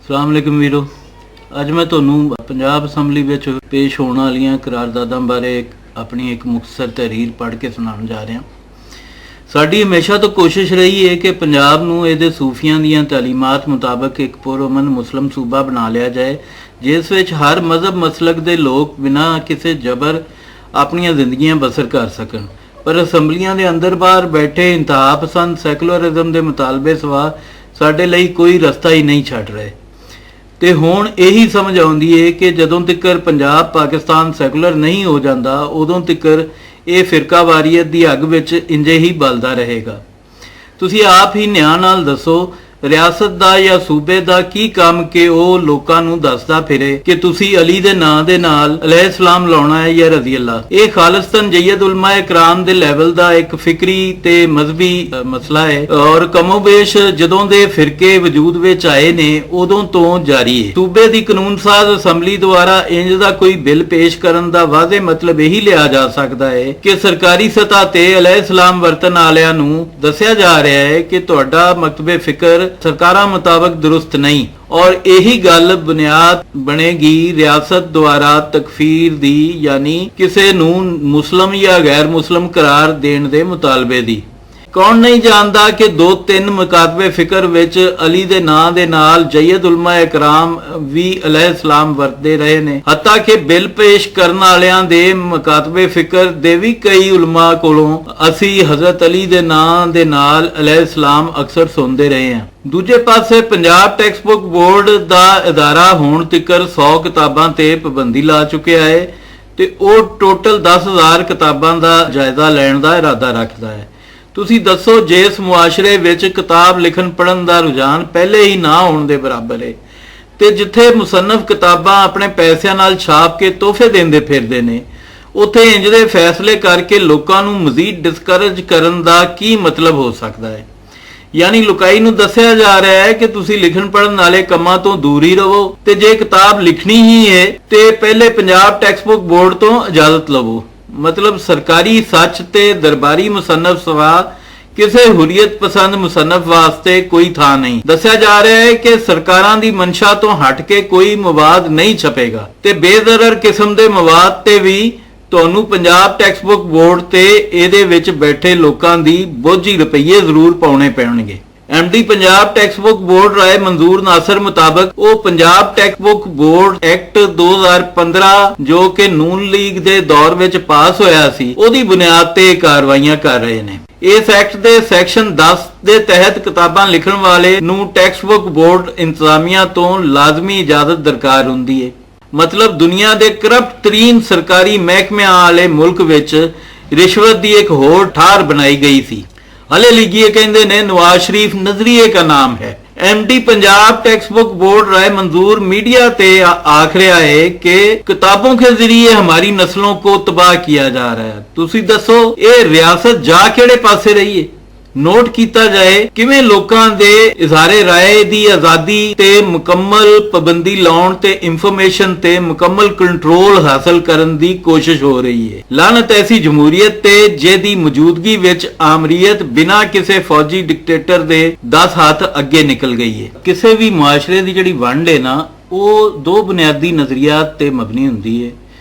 ਸਲਾਮ ਅਲੈਕੁਮ ਵੀਰੋ। ਅੱਜ ਮੈਂ ਤੁਹਾਨੂੰ ਪੰਜਾਬ ਅਸੈਂਬਲੀ ਵਿੱਚ ਪੇਸ਼ ਹੋਣ ਵਾਲੀਆਂ ਕਰਾਰਦਾਦਾਂ ਬਾਰੇ ਆਪਣੀ ਇੱਕ ਮੁਖਤਸਰ ਤਹਿਰੀਰ ਪੜ੍ਹ ਕੇ ਸੁਣਾਉਣ ਜਾ ਰਿਹਾ। ਸਾਡੀ ਹਮੇਸ਼ਾ ਤੋਂ ਕੋਸ਼ਿਸ਼ ਰਹੀ ਹੈ ਕਿ ਪੰਜਾਬ ਨੂੰ ਇਹਦੇ ਸੂਫੀਆਂ ਦੀਆਂ ਤਾਲੀਮਾਤ ਮੁਤਾਬਕ ਇੱਕ ਪੁਰਅਮਨ ਮੁਸਲਮ ਸੂਬਾ ਬਣਾ ਲਿਆ ਜਾਏ, ਜਿਸ ਵਿੱਚ ਹਰ ਮਜ਼ਹਬ ਮਸਲਕ ਦੇ ਲੋਕ ਬਿਨਾਂ ਕਿਸੇ ਜਬਰ ਆਪਣੀਆਂ ਜ਼ਿੰਦਗੀਆਂ ਬਸਰ ਕਰ ਸਕਣ। ਪਰ ਅਸੈਂਬਲੀਆਂ ਦੇ ਅੰਦਰ ਬਾਹਰ ਬੈਠੇ ਇੰਤਹਾ ਪਸੰਦ ਸੈਕੂਲਰਿਜ਼ਮ ਦੇ ਮੁਤਾਲਬੇ ਸਿਵਾ ਸਾਡੇ ਲਈ ਕੋਈ ਰਸਤਾ ਹੀ ਨਹੀਂ ਛੱਡ ਰਹੇ। ਤੇ ਹੁਣ ਇਹੀ ਸਮਝ ਆਉਂਦੀ ਹੈ ਕਿ ਜਦੋਂ ਤੱਕ ਪੰਜਾਬ ਪਾਕਿਸਤਾਨ ਸੈਕੂਲਰ ਨਹੀਂ ਹੋ ਜਾਂਦਾ, ਉਦੋਂ ਤੱਕ ਇਹ ਫਿਰਕਾਵਾਰੀਅਤ ਦੀ ਅੱਗ ਵਿੱਚ ਇੰਜੇ ਹੀ ਬਲਦਾ ਰਹੇਗਾ। ਤੁਸੀਂ ਆਪ ਹੀ ਨਿਆਂ ਨਾਲ ਦੱਸੋ, ਰਿਆਸਤ ਦਾ ਜਾਂ ਸੂਬੇ ਦਾ ਕੀ ਕੰਮ ਕਿ ਉਹ ਲੋਕਾਂ ਨੂੰ ਦੱਸਦਾ ਫਿਰੇ ਕਿ ਤੁਸੀਂ ਅਲੀ ਦੇ ਨਾਂ ਦੇ ਨਾਲ ਅਲੈਹਿਸਲਾਮ ਲਾਉਣਾ ਹੈ ਜਾਂ ਰਜ਼ੀ ਅੱਲਾ। ਇਹ ਖਾਲਿਸਤਨ ਜੈਦ ਉਲਮਾ ਇਕਰਾਮ ਦੇ ਲੈਵਲ ਦਾ ਇੱਕ ਫਿਕਰੀ ਤੇ ਮਜ਼ਹਬੀ ਮਸਲਾ ਹੈ ਔਰ ਕਮੋਬੇਸ਼ ਜਦੋਂ ਦੇ ਫਿਰਕੇ ਵਜੂਦ ਵਿੱਚ ਆਏ ਨੇ ਉਦੋਂ ਤੋਂ ਜਾਰੀ ਹੈ। ਸੂਬੇ ਦੀ ਕਾਨੂੰਨ ਸਾਜ਼ ਅਸੈਂਬਲੀ ਦੁਆਰਾ ਇੰਜ ਦਾ ਕੋਈ ਬਿੱਲ ਪੇਸ਼ ਕਰਨ ਦਾ ਵਾਜ਼ੇ ਮਤਲਬ ਇਹੀ ਲਿਆ ਜਾ ਸਕਦਾ ਹੈ ਕਿ ਸਰਕਾਰੀ ਸਤਹ ਤੇ ਅਲੈਹਿਸਲਾਮ ਵਰਤਨ ਵਾਲਿਆਂ ਨੂੰ ਦੱਸਿਆ ਜਾ ਰਿਹਾ ਹੈ ਕਿ ਤੁਹਾਡਾ ਮਕਤਬੇ ਫਿਕਰ ਸਰਕਾਰਾਂ ਮੁਤਾਬਕ ਦੁਰਸਤ ਨਹੀਂ ਔਰ ਇਹੀ ਗੱਲ ਬੁਨਿਆਦ ਬਣੇਗੀ ਰਿਆਸਤ ਦੁਆਰਾ ਤਕਫੀਰ ਦੀ, ਯਾਨੀ ਕਿਸੇ ਨੂੰ ਮੁਸਲਮ ਜਾਂ ਗੈਰ ਮੁਸਲਮ ਕਰਾਰ ਦੇਣ ਦੇ ਮੁਤਾਲਬੇ ਦੀ। ਕੌਣ ਨਹੀਂ ਜਾਣਦਾ ਕਿ 2-3 ਮਕਾਤਬੇ ਫਿਕਰ ਵਿੱਚ ਅਲੀ ਦੇ ਨਾਂ ਦੇ ਨਾਲ ਜੈਦ ਉਲਮਾ ਇਕਰਾਮ ਵੀ ਅਲੈਹਿਸਲਾਮ ਵਰਤਦੇ ਰਹੇ ਨੇ। ਹੱਤਾ ਕਿ ਬਿੱਲ ਪੇਸ਼ ਕਰਨ ਵਾਲਿਆਂ ਦੇ ਮਕਾਤਬੇ ਫਿਕਰ ਦੇ ਵੀ ਕਈ ਉਲਮਾ ਕੋਲੋਂ ਅਸੀਂ ਹਜ਼ਰਤ ਅਲੀ ਦੇ ਨਾਂ ਦੇ ਨਾਲ ਅਲੈਹਿਸਲਾਮ ਅਕਸਰ ਸੁਣਦੇ ਰਹੇ ਹਾਂ। ਦੂਜੇ ਪਾਸੇ ਪੰਜਾਬ ਟੈਕਸਟ ਬੁੱਕ ਬੋਰਡ ਦਾ ਅਦਾਰਾ ਹੁਣ ਤੱਕ 100 ਕਿਤਾਬਾਂ ਤੇ ਪਾਬੰਦੀ ਲਾ ਚੁੱਕਿਆ ਹੈ ਤੇ ਉਹ ਟੋਟਲ 10,000 ਕਿਤਾਬਾਂ ਦਾ ਜਾਇਜ਼ਾ ਲੈਣ ਦਾ ਇਰਾਦਾ ਰੱਖਦਾ ਹੈ। ਤੁਸੀਂ ਦੱਸੋ, ਜੇ ਇਸ ਮੁਆਸ਼ਰੇ ਵਿੱਚ ਕਿਤਾਬ ਲਿਖਣ ਪੜ੍ਹਨ ਦਾ ਰੁਝਾਨ ਪਹਿਲੇ ਹੀ ਨਾ ਹੋਣ ਦੇ ਬਰਾਬਰ ਹੈ ਤੇ ਜਿੱਥੇ ਮੁਸੰਨਫ ਕਿਤਾਬਾਂ ਆਪਣੇ ਪੈਸਿਆਂ ਨਾਲ ਛਾਪ ਕੇ ਤੋਹਫੇ ਦਿੰਦੇ ਫਿਰਦੇ ਨੇ, ਉੱਥੇ ਇੰਜ ਦੇ ਫੈਸਲੇ ਕਰਕੇ ਲੋਕਾਂ ਨੂੰ ਮਜ਼ੀਦ ਡਿਸਕਰੇਜ ਕਰਨ ਦਾ ਕੀ ਮਤਲਬ ਹੋ ਸਕਦਾ ਹੈ? ਯਾਨੀ ਲੁਕਾਈ ਨੂੰ ਦੱਸਿਆ ਜਾ ਰਿਹਾ ਹੈ ਕਿ ਤੁਸੀਂ ਲਿਖਣ ਪੜ੍ਹਨ ਵਾਲੇ ਕੰਮਾਂ ਤੋਂ ਦੂਰ ਹੀ ਰਹੋ ਤੇ ਜੇ ਕਿਤਾਬ ਲਿਖਣੀ ਹੀ ਹੈ ਤੇ ਪਹਿਲੇ ਪੰਜਾਬ ਟੈਕਸਟ ਬੁੱਕ ਬੋਰਡ ਤੋਂ ਇਜਾਜ਼ਤ ਲਵੋ। ਮਤਲਬ ਸਰਕਾਰੀ ਸੱਚ ਤੇ ਦਰਬਾਰੀ ਮੁਸੰਨਫ ਸਵਾ ਕਿਸੇ ਹੁਰੀਅਤ ਪਸੰਦ ਮੁਸੰਨਫ ਵਾਸਤੇ ਕੋਈ ਥਾਂ ਨਹੀਂ। ਦੱਸਿਆ ਜਾ ਰਿਹਾ ਹੈ ਕਿ ਸਰਕਾਰਾਂ ਦੀ ਮਨਸ਼ਾ ਤੋਂ ਹਟ ਕੇ ਕੋਈ ਮਵਾਦ ਨਹੀਂ ਛਪੇਗਾ ਤੇ ਬੇਜ਼ਰਰ ਕਿਸਮ ਦੇ ਮਵਾਦ ਤੇ ਵੀ ਤੁਹਾਨੂੰ ਪੰਜਾਬ ਟੈਕਸਟ ਬੁੱਕ ਬੋਰਡ ਤੇ ਇਹਦੇ ਵਿੱਚ ਬੈਠੇ ਲੋਕਾਂ ਦੀ ਬੋਝੀ ਰੁਪਈਏ ਜ਼ਰੂਰ ਪਾਉਣੇ ਪੈਣਗੇ। MD Punjab text book board Rai Manzoor Nasar ਮੁਤਾਬਕ ਉਹ Punjab text book board act 2015 ਜੋ ਕਿ ਨੂਨ ਲੀਗ ਦੇ ਦੌਰ ਵਿੱਚ ਪਾਸ ਹੋਇਆ ਸੀ, ਉਹਦੀ ਬੁਨਿਆਦ ਤੇ ਕਾਰਵਾਈਆਂ ਕਰ ਰਹੇ ਨੇ। ਇਸ ਐਕਟ ਦੇ ਸੈਕਸ਼ਨ 10 ਦੇ ਤਹਿਤ ਕਿਤਾਬਾਂ ਲਿਖਣ ਵਾਲੇ ਨੂੰ ਟੈਕਸਟ ਬੁੱਕ ਬੋਰਡ ਇੰਤਜ਼ਾਮੀਆ ਤੋਂ ਲਾਜ਼ਮੀ ਇਜਾਜ਼ਤ ਦਰਕਾਰ ਹੁੰਦੀ ਹੈ। ਮਤਲਬ ਦੁਨੀਆ ਦੇ ਕਰਪਟ ਤਰੀਨ ਸਰਕਾਰੀ ਮਹਿਕਮਿਆਂ ਵਾਲੇ ਮੁਲਕ ਵਿੱਚ ਰਿਸ਼ਵਤ ਦੀ ਇੱਕ ਹੋਰ ਠਾਰ ਬਣਾਈ ਗਈ ਸੀ। हले लीजिए कहते ने नवाज शरीफ नजरिए का नाम है। MD Punjab text book board Rai Manzoor media ते आख रहा है कि किताबों के जरिए हमारी नस्लों को तबाह किया जा रहा है। तुसी दसो ये रियासत जा केड़े पासे रही है? नोट किया जाए किवें लोकां दे इज़हारे राय दी आज़ादी ते मुकम्मल पाबंदी लाउण ते इंफॉर्मेशन ते मुकम्मल कंट्रोल हासिल करन दी कोशिश हो रही है। लानत ऐसी जमहूरीयत ते जेदी मौजूदगी विच आमरीयत बिना किसी फौजी डिक्टेटर दे 10 हाथ अगे निकल गई है। किसी भी मुआशरे दी जिहड़ी वंड है ना, वो 2 बुनियादी नजरियात ते मबनी हुंदी है,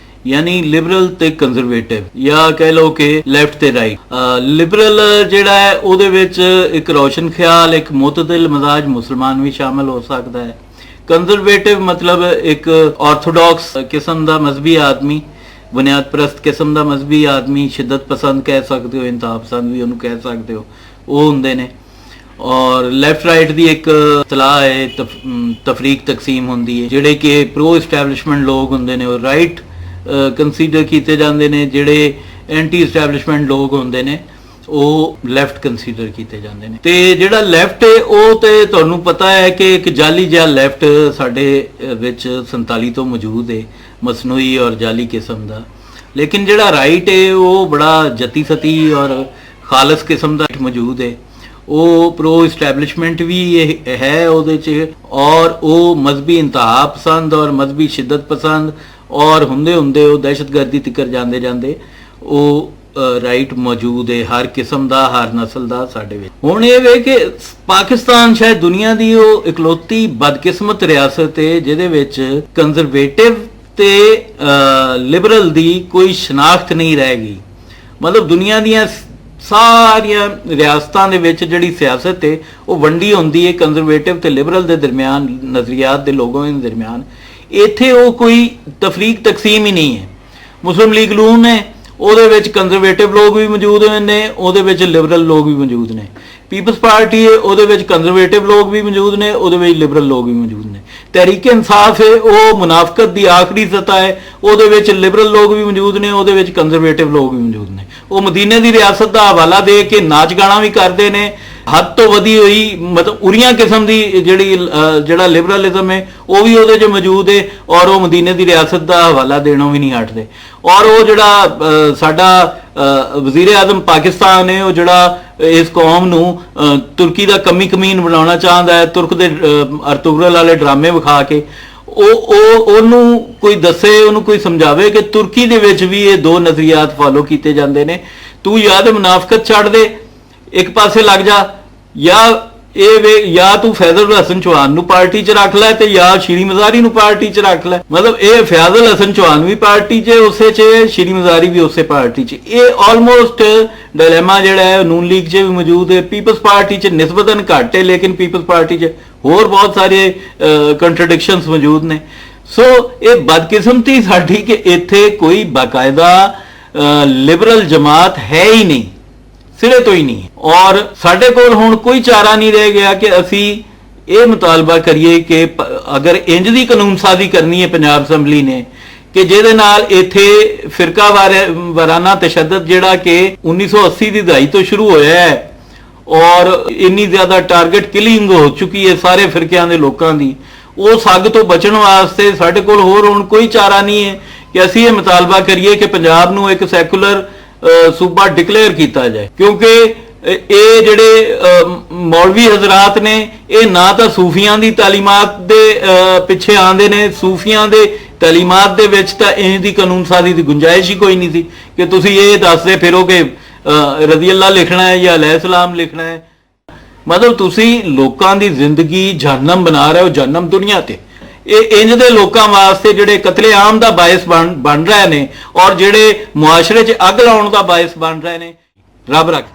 यानी लिबरल ते कंजरवेटिव या कह लो कि लैफ्ट ते राइट। लिबरल जिहड़ा है ਉਹਦੇ ਵਿੱਚ ਇੱਕ रोशन ख्याल एक मुतदिल मजाज मुसलमान भी शामिल हो सकता है। कंजरवेटिव मतलब एक ऑर्थोडॉक्स किस्म ਦਾ मजहबी आदमी, बुनियाद परस्त किस्म ਦਾ मजहबी आदमी, शिद्दत पसंद कह सकते हो, इंतहा पसंद भी ਉਹਨੂੰ ਕਹਿ ਸਕਦੇ ਹੋ, ਉਹ ਹੁੰਦੇ ਨੇ। ਔਰ ਲੈਫਟ ਰਾਈਟ ਦੀ ਇੱਕ ਇਤਲਾਹ ਹੈ, ਤਫਰੀਕ ਤਕਸੀਮ ਹੁੰਦੀ ਹੈ। ਜਿਹੜੇ ਕਿ ਪ੍ਰੋ ਇਸਟੈਬਲਿਸ਼ਮੈਂਟ ਲੋਕ ਹੁੰਦੇ ਨੇ ਉਹ ਰਾਈਟ ਕੰਸੀਡਰ ਕੀਤੇ ਜਾਂਦੇ ਨੇ, ਜਿਹੜੇ ਐਂਟੀ ਇਸਟੈਬਲਿਸ਼ਮੈਂਟ ਲੋਕ ਹੁੰਦੇ ਨੇ ਉਹ ਲੈਫਟ ਕੰਸੀਡਰ ਕੀਤੇ ਜਾਂਦੇ ਨੇ। ਤੇ ਜਿਹੜਾ ਲੈਫਟ ਹੈ ਉਹ ਤੇ ਤੁਹਾਨੂੰ ਪਤਾ ਹੈ ਕਿ ਇੱਕ ਜਾਲੀ ਜਿਹਾ ਲੈਫਟ ਸਾਡੇ ਵਿੱਚ 47 ਤੋਂ ਮੌਜੂਦ ਹੈ, ਮਸਨੂਈ ਔਰ ਜਾਲੀ ਕਿਸਮ ਦਾ। ਲੇਕਿਨ ਜਿਹੜਾ ਰਾਈਟ ਹੈ ਉਹ ਬੜਾ ਜਤੀ ਸਤੀ ਔਰ ਖਾਲਸ ਕਿਸਮ ਦਾ ਮੌਜੂਦ ਹੈ। ਉਹ ਪ੍ਰੋ ਇਸਟੈਬਲਿਸ਼ਮੈਂਟ ਵੀ ਹੈ ਉਹਦੇ 'ਚ, ਔਰ ਉਹ ਮਜ਼ਹਬੀ ਇੰਤਹਾ ਪਸੰਦ ਔਰ ਮਜ਼ਹਬੀ ਸ਼ਿੱਦਤ ਪਸੰਦ ਔਰ ਹੁੰਦੇ ਉਹ ਦਹਿਸ਼ਤਗਰਦੀ ਤਿੱਕਰ ਜਾਂਦੇ ਉਹ ਰਾਈਟ ਮੌਜੂਦ ਹੈ ਹਰ ਕਿਸਮ ਦਾ, ਹਰ ਨਸਲ ਦਾ ਸਾਡੇ ਵਿੱਚ। ਹੁਣ ਇਹ ਵੇ ਕਿ ਪਾਕਿਸਤਾਨ ਸ਼ਾਇਦ ਦੁਨੀਆ ਦੀ ਉਹ ਇਕਲੌਤੀ ਬਦਕਿਸਮਤ ਰਿਆਸਤ ਹੈ ਜਿਹਦੇ ਵਿੱਚ ਕੰਜ਼ਰਵੇਟਿਵ ਤੇ ਲਿਬਰਲ ਦੀ ਕੋਈ ਸ਼ਨਾਖਤ ਨਹੀਂ ਰਹਿ ਗਈ। ਮਤਲਬ ਦੁਨੀਆ ਦੀਆਂ ਸਾਰੀਆਂ ਰਿਆਸਤਾਂ ਦੇ ਵਿੱਚ ਜਿਹੜੀ ਸਿਆਸਤ ਹੈ ਉਹ ਵੰਡੀ ਹੁੰਦੀ ਹੈ ਕੰਜ਼ਰਵੇਟਿਵ ਤੇ ਲਿਬਰਲ ਦੇ ਦਰਮਿਆਨ, ਨਜ਼ਰੀਆਤ ਦੇ ਲੋਕਾਂ ਦੇ ਦਰਮਿਆਨ। ਇੱਥੇ ਉਹ ਕੋਈ ਤਫਰੀਕ ਤਕਸੀਮ ਹੀ ਨਹੀਂ ਹੈ। ਮੁਸਲਿਮ ਲੀਗ ਨੂਨ ਹੈ, ਉਹਦੇ ਵਿੱਚ ਕੰਜ਼ਰਵੇਟਿਵ ਲੋਕ ਵੀ ਮੌਜੂਦ ਨੇ, ਉਹਦੇ ਵਿੱਚ ਲਿਬਰਲ ਲੋਕ ਵੀ ਮੌਜੂਦ ਨੇ। ਪੀਪਲਸ ਪਾਰਟੀ ਹੈ, ਉਹਦੇ ਵਿੱਚ ਕੰਜ਼ਰਵੇਟਿਵ ਲੋਕ ਵੀ ਮੌਜੂਦ ਨੇ, ਉਹਦੇ ਵਿੱਚ ਲਿਬਰਲ ਲੋਕ ਵੀ ਮੌਜੂਦ ਨੇ। ਤਹਿਰੀਕ ਇਨਸਾਫ ਹੈ, ਉਹ ਮੁਨਾਫਕਤ ਦੀ ਆਖਰੀ ਸਤ੍ਹਾ ਹੈ, ਉਹਦੇ ਵਿੱਚ ਲਿਬਰਲ ਲੋਕ ਵੀ ਮੌਜੂਦ ਨੇ, ਉਹਦੇ ਵਿੱਚ ਕੰਜ਼ਰਵੇਟਿਵ ਲੋਕ ਵੀ ਮੌਜੂਦ ਨੇ। ਉਹ ਮਦੀਨੇ ਦੀ ਰਿਆਸਤ ਦਾ ਹਵਾਲਾ ਦੇ ਕੇ ਨਾਚ ਗਾਣਾ ਵੀ ਕਰਦੇ ਨੇ। ਹੱਦ ਤੋਂ ਵਧੀ ਹੋਈ ਮਤਲਬ ਉਰੀਆਂ ਕਿਸਮ ਦੀ ਜਿਹੜਾ ਲਿਬਰਲਿਜ਼ਮ ਹੈ ਉਹ ਵੀ ਉਹਦੇ 'ਚ ਮੌਜੂਦ ਹੈ, ਔਰ ਉਹ ਮਦੀਨੇ ਦੀ ਰਿਆਸਤ ਦਾ ਹਵਾਲਾ ਦੇਣੋਂ ਵੀ ਨਹੀਂ ਹਟਦੇ। ਔਰ ਉਹ ਜਿਹੜਾ ਸਾਡਾ ਵਜ਼ੀਰ ਆਜ਼ਮ ਪਾਕਿਸਤਾਨ ਹੈ, ਉਹ ਜਿਹੜਾ ਇਸ ਕੌਮ ਨੂੰ ਤੁਰਕੀ ਦਾ ਕਮੀ ਕਮੀਨ ਬਣਾਉਣਾ ਚਾਹੁੰਦਾ ਹੈ, ਤੁਰਕ ਦੇ ਅਰਤੁਗਰਲ ਵਾਲੇ ਡਰਾਮੇ ਵਿਖਾ ਕੇ, ਉਹਨੂੰ ਕੋਈ ਦੱਸੇ, ਉਹਨੂੰ ਕੋਈ ਸਮਝਾਵੇ ਕਿ ਤੁਰਕੀ ਦੇ ਵਿੱਚ ਵੀ ਇਹ ਦੋ ਨਜ਼ਰੀਆਤ ਫਾਲੋ ਕੀਤੇ ਜਾਂਦੇ ਨੇ। ਤੂੰ ਜਾਂ ਤੇ ਮੁਨਾਫਕਤ ਛੱਡ ਦੇ, ਇੱਕ ਪਾਸੇ ਲੱਗ ਜਾ, ਜਾਂ ਤੂੰ ਫੈਜ਼ਲ ਹਸਨ ਚੌਹਾਨ ਨੂੰ ਪਾਰਟੀ 'ਚ ਰੱਖ ਲੈ ਤੇ ਜਾਂ ਸ਼ੀਰੀ ਮਜ਼ਾਰੀ ਨੂੰ ਪਾਰਟੀ 'ਚ ਰੱਖ ਲੈ। ਮਤਲਬ ਇਹ ਫੈਜ਼ਲ ਹਸਨ ਚੌਹਾਨ ਵੀ ਪਾਰਟੀ 'ਚ ਉਸੇ 'ਚ, ਸ਼ੀਰੀ ਮਜ਼ਾਰੀ ਵੀ ਉਸੇ ਪਾਰਟੀ 'ਚ। ਇਹ ਆਲਮੋਸਟ ਡਾਇਲੇਮਾ ਜਿਹੜਾ ਹੈ ਨੂਨ ਲੀਗ 'ਚ ਵੀ ਮੌਜੂਦ ਹੈ। ਪੀਪਲਸ ਪਾਰਟੀ 'ਚ ਨਿਸਬਤਨ ਘੱਟ ਹੈ, ਲੇਕਿਨ ਪੀਪਲਸ ਪਾਰਟੀ 'ਚ ਹੋਰ ਬਹੁਤ ਸਾਰੇ ਕੰਟਰਡਿਕਸ਼ਨਸ ਮੌਜੂਦ ਨੇ। ਸੋ ਇਹ ਬਦਕਿਸਮਤੀ ਸਾਡੀ ਕਿ ਇੱਥੇ ਕੋਈ ਬਾਕਾਇਦਾ ਲਿਬਰਲ ਜਮਾਤ ਹੈ ਹੀ ਨਹੀਂ, ਸਿਰੇ ਤੋਂ ਹੀ ਨਹੀਂ। ਔਰ ਸਾਡੇ ਕੋਲ ਹੁਣ ਕੋਈ ਚਾਰਾ ਨਹੀਂ ਰਹਿ ਗਿਆ ਕਿ ਅਸੀਂ ਇਹ ਮੁਤਾਲਬਾ ਕਰੀਏ ਕਿ ਅਗਰ ਇੰਜ ਦੀ ਕਾਨੂੰਨ ਸਾਜ਼ੀ ਕਰਨੀ ਹੈ ਪੰਜਾਬ ਅਸੈਂਬਲੀ ਨੇ ਕਿ ਜਿਹਦੇ ਨਾਲ ਇੱਥੇ ਫਿਰਕਾ ਵਾਰਾਨਾ ਤਸ਼ੱਦਦ ਜਿਹੜਾ ਕਿ 1980 ਦੀ ਦਹਾਈ ਤੋਂ ਸ਼ੁਰੂ ਹੋਇਆ ਹੈ ਔਰ ਇੰਨੀ ਜ਼ਿਆਦਾ ਟਾਰਗੇਟ ਕਿਲਿੰਗ ਹੋ ਚੁੱਕੀ ਹੈ ਸਾਰੇ ਫਿਰਕਿਆਂ ਦੇ ਲੋਕਾਂ ਦੀ, ਉਹ ਸੱਗ ਤੋਂ ਬਚਣ ਵਾਸਤੇ ਸਾਡੇ ਕੋਲ ਹੋਰ ਹੁਣ ਕੋਈ ਚਾਰਾ ਨਹੀਂ ਹੈ ਕਿ ਅਸੀਂ ਇਹ ਮੁਤਾਲਬਾ ਕਰੀਏ ਕਿ ਪੰਜਾਬ ਨੂੰ ਇੱਕ ਸੈਕੂਲਰ ਸੂਬਾ ਡਿਕਲੇਅਰ ਕੀਤਾ ਜਾਏ। ਕਿਉਂਕਿ ਇਹ ਜਿਹੜੇ ਮੌਲਵੀ ਹਜ਼ਰਾਤ ਨੇ ਇਹ ਨਾ ਤਾਂ ਸੂਫੀਆਂ ਦੀ ਤਾਲੀਮਾਤ ਦੇ ਪਿੱਛੇ ਆਉਂਦੇ ਨੇ, ਸੂਫੀਆਂ ਦੇ ਤਾਲੀਮਾਤ ਦੇ ਵਿੱਚ ਤਾਂ ਇੰਜ ਦੀ ਕਾਨੂੰਨ ਸਾਜ਼ੀ ਦੀ ਗੁੰਜਾਇਸ਼ ਹੀ ਕੋਈ ਨਹੀਂ ਸੀ ਕਿ ਤੁਸੀਂ ਇਹ ਦੱਸਦੇ ਫਿਰੋ ਕਿ ਰਜ਼ੀ ਅੱਲਾ ਲਿਖਣਾ ਹੈ ਜਾਂ ਅਲੈਹਿਸਲਾਮ ਲਿਖਣਾ ਹੈ। ਮਤਲਬ ਤੁਸੀਂ ਲੋਕਾਂ ਦੀ ਜ਼ਿੰਦਗੀ ਜਹੰਨਮ ਬਣਾ ਰਹੇ ਹੋ, ਜਹੰਨਮ ਦੁਨੀਆ ਤੇ। ਇਹ ਇੰਜ ਦੇ ਲੋਕਾਂ ਵਾਸਤੇ ਜਿਹੜੇ ਕਤਲੇਆਮ ਦਾ ਬਾਇਸ ਬਣ ਰਹੇ ਨੇ ਔਰ ਜਿਹੜੇ ਮੁਆਸ਼ਰੇ 'ਚ ਅੱਗ ਲਾਉਣ ਦਾ ਬਾਇਸ ਬਣ ਰਹੇ ਨੇ। ਰੱਬ ਰੱਖ।